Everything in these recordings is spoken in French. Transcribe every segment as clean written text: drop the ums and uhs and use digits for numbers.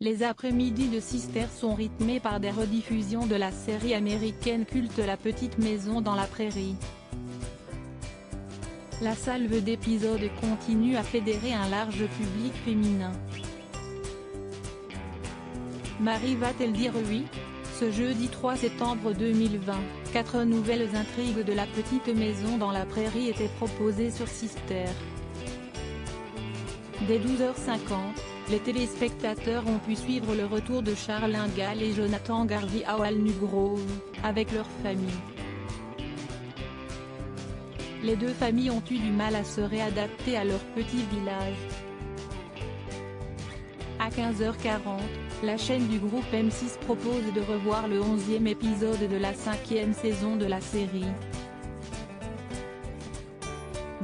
Les après-midi de Sister sont rythmés par des rediffusions de la série américaine culte La Petite Maison dans la Prairie. La salve d'épisodes continue à fédérer un large public féminin. Marie va-t-elle dire oui? Ce jeudi 3 septembre 2020, 4 nouvelles intrigues de La Petite Maison dans la Prairie étaient proposées sur Sister. Dès 12h50, les téléspectateurs ont pu suivre le retour de Charles Ingalls et Jonathan Garvey à Walnut Grove, avec leur famille. Les deux familles ont eu du mal à se réadapter à leur petit village. À 15h40, la chaîne du groupe M6 propose de revoir le 11e épisode de la 5e saison de la série.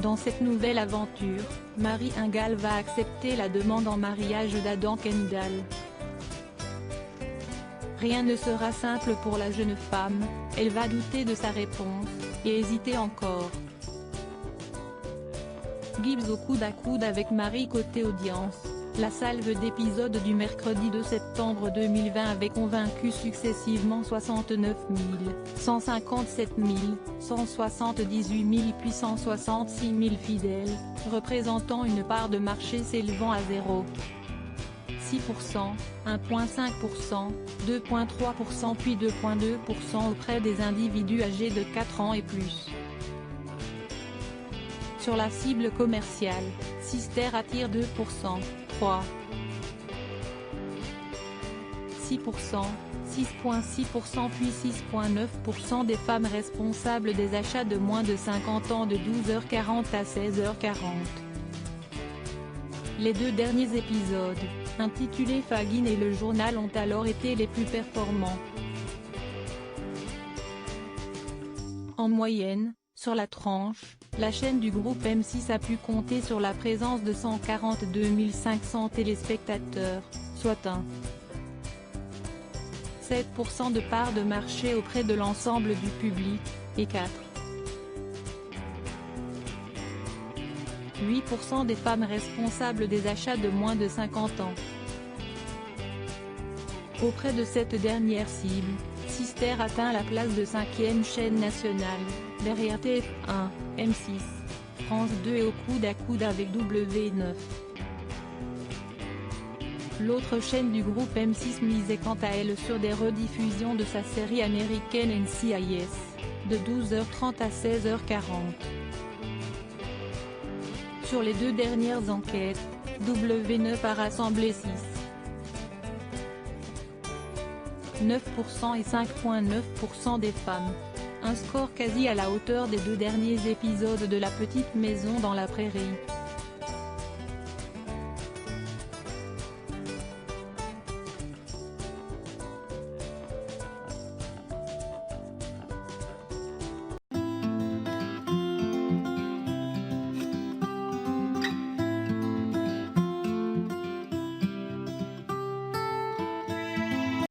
Dans cette nouvelle aventure, Marie Ingalls va accepter la demande en mariage d'Adam Kendall. Rien ne sera simple pour la jeune femme, elle va douter de sa réponse, et hésiter encore. Gibbs au coude à coude avec Marie côté audience. La salve d'épisodes du mercredi 2 septembre 2020 avait convaincu successivement 69 000, 157 000, 178 000 puis 166 000 fidèles, représentant une part de marché s'élevant à 0,6%, 1,5%, 2,3% puis 2,2% auprès des individus âgés de 4 ans et plus. Sur la cible commerciale, Sister attire 2%, 3%, 6%, 6,6% puis 6,9% des femmes responsables des achats de moins de 50 ans de 12h40 à 16h40. Les deux derniers épisodes, intitulés Fagin et le journal, ont alors été les plus performants. En moyenne, sur la tranche, la chaîne du groupe M6 a pu compter sur la présence de 142 500 téléspectateurs, soit 7% de part de marché auprès de l'ensemble du public, et 8% des femmes responsables des achats de moins de 50 ans. Auprès de cette dernière cible, Sister atteint la place de 5e chaîne nationale, derrière TF1, M6, France 2 et au coude à coude avec W9. L'autre chaîne du groupe M6 misait quant à elle sur des rediffusions de sa série américaine NCIS, de 12h30 à 16h40. Sur les deux dernières enquêtes, W9 a rassemblé 6,9% et 5,9% des femmes. Un score quasi à la hauteur des deux derniers épisodes de La Petite Maison dans la Prairie.